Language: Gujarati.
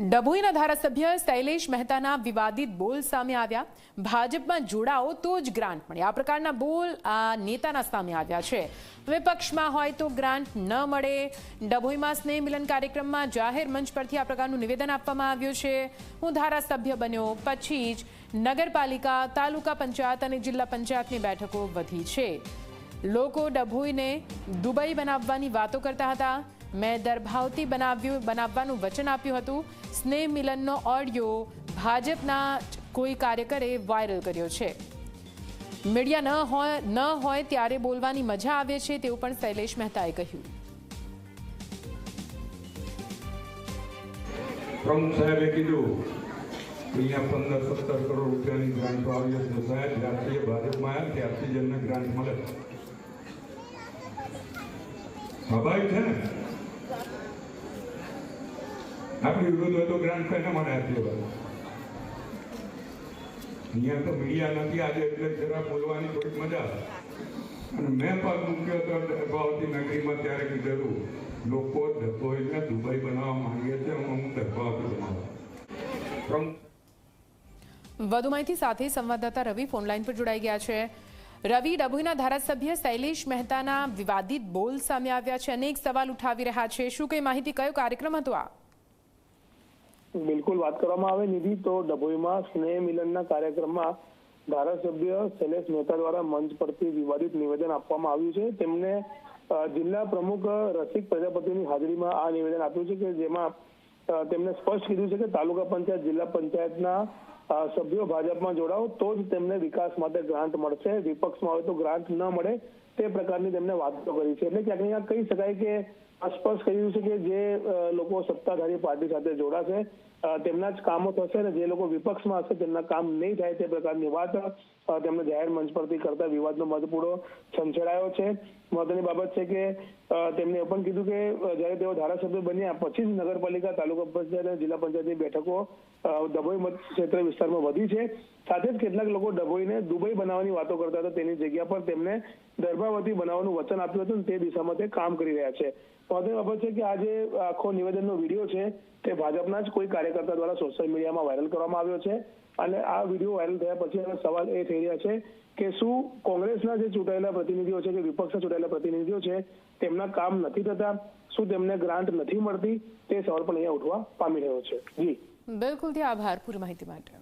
ડભોઈના ધારાસભ્ય શૈલેષ મહેતાના વિવાદિત બોલ સામે આવ્યા। ભાજપમાં જોડાઓ તો જ ગ્રાન્ટ મળે, આ પ્રકારના બોલ આ નેતાના સામે આવ્યા છે। વિપક્ષમાં હોય તો ગ્રાન્ટ ન મળે। ડભોઈમાં સ્નેહ મિલન કાર્યક્રમમાં જાહેર મંચ પરથી આ પ્રકારનું નિવેદન આપવામાં આવ્યું છે। હું ધારાસભ્ય બન્યો પછી જ નગરપાલિકા, તાલુકા પંચાયત અને જિલ્લા પંચાયતની બેઠકો વધી છે। લોકો ડભોઈને દુબઈ બનાવવાની વાતો કરતા હતા। મેં દરભાવતી બનાવવાનું વચન આપ્યું હતું। સ્નેહ મિલનનો ઓડિયો ભાજપના કોઈ કાર્યકરે વાયરલ કર્યો છે। મીડિયા ન હોય ત્યારે બોલવાની મજા આવે છે તેવું પણ શૈલેષ મહેતાએ કહ્યું। પ્રમુખ સાહેબે કીધું અહીંયા 15-17 કરોડ રૂપિયાની ગ્રાન્ટ આવી છે સાહેબ, રાષ્ટ્રીય ભાજપમાં આવ્યા ત્યારથી જ એમને ગ્રાન્ટ મળે, સ્વાભાવિક છે ને। આપણી વિરુદ્ધ હોય તો ગ્રાન્ટ કઈને મળે આટલી વાર? અહીંયા તો મીડિયા નથી આજે એટલે જરા બોલવાની થોડીક મજા આવે। અને મેં પણ મૂક્યો તો દરભાવતી નગરીમાં ત્યારે કીધેલું લોકો ડભોઈને દુબઈ બનાવવા માંગે છે, હું દરભાવતી બનાવવા। વધુ માહિતી સાથે સંવાદદાતા રવિ ફોનલાઈન પર જોડાઈ ગયા છે। રવિ, ડભોઈના ધારાસભ્ય શૈલેષ મહેતાના વિવાદિત બોલ સામે આવ્યા છે, અનેક સવાલ ઉઠાવી રહ્યા છે, શું કઈ માહિતી, કયો કાર્યક્રમ હતો આ? બિલકુલ વાત કરવામાં આવે નિધિ તો ડભોઈમાં સ્નેહ મિલનના કાર્યક્રમમાં ધારાસભ્ય શૈલેષ મહેતા દ્વારા મંચ પરથી વિવાદિત નિવેદન આપવામાં આવ્યું છે। તેમને જિલ્લા પ્રમુખ રસિક પ્રજાપતિની હાજરીમાં આ નિવેદન આપ્યું છે કે જેમાં તેમણે સ્પષ્ટ કીધું છે કે તાલુકા પંચાયત, જિલ્લા પંચાયતના સભ્યો ભાજપમાં જોડાઓ તો જ તેમને વિકાસ માટે ગ્રાન્ટ મળશે, વિપક્ષમાં હોય તો ગ્રાન્ટ ન મળે, તે પ્રકારની તેમને વાતો કરી છે। એટલે ક્યાંક અહીંયા કહી શકાય કે સ્પષ્ટ કહ્યું છે કે જે લોકો સત્તાધારી પાર્ટી સાથે જોડાશે તેમના જ કામો થશે ને જે લોકો વિપક્ષમાં હશે તેમના કામ નહીં થાય, તે પ્રકારની વાત તેમને જાહેર મંચ પરથી કરતા વિવાદનો મધપૂડો છંછેડાયો છે। મહત્વની બાબત છે કે તેમણે એ પણ કીધું કે જ્યારે તેઓ ધારાસભ્ય બન્યા પછી જ નગરપાલિકા, તાલુકા પંચાયત અને જિલ્લા પંચાયતની બેઠકો ડભોઈ મત ક્ષેત્ર વિસ્તારમાં વધી છે। સાથે જ કેટલાક લોકો ડભોઈને દુબઈ બનાવવાની વાતો કરતા હતા, તેની જગ્યા પર તેમને દરભાવતી બનાવવાનું વચન આપ્યું હતું, તે દિશામાં તે કામ કરી રહ્યા છે। મહત્વની બાબત છે કે આ જે આખો નિવેદનનો વિડીયો છે તે ભાજપના જ કોઈ કાર્યકર્તા દ્વારા સોશિયલ મીડિયામાં વાયરલ કરવામાં આવ્યો છે। અને આ વિડીયો વાયરલ થયા પછી સવાલ એ થઈ રહ્યા છે કે શું કોંગ્રેસના જે ચૂંટાયેલા પ્રતિનિધિઓ છે કે વિપક્ષના ચૂંટાયેલા પ્રતિનિધિઓ છે તેમના કામ નથી થતા, શું તેમને ગ્રાન્ટ નથી મળતી, તે સવાલ પણ અહીંયા ઉઠવા પામી રહ્યો છે। જી બિલકુલ, આભાર પૂરી માહિતી માટે।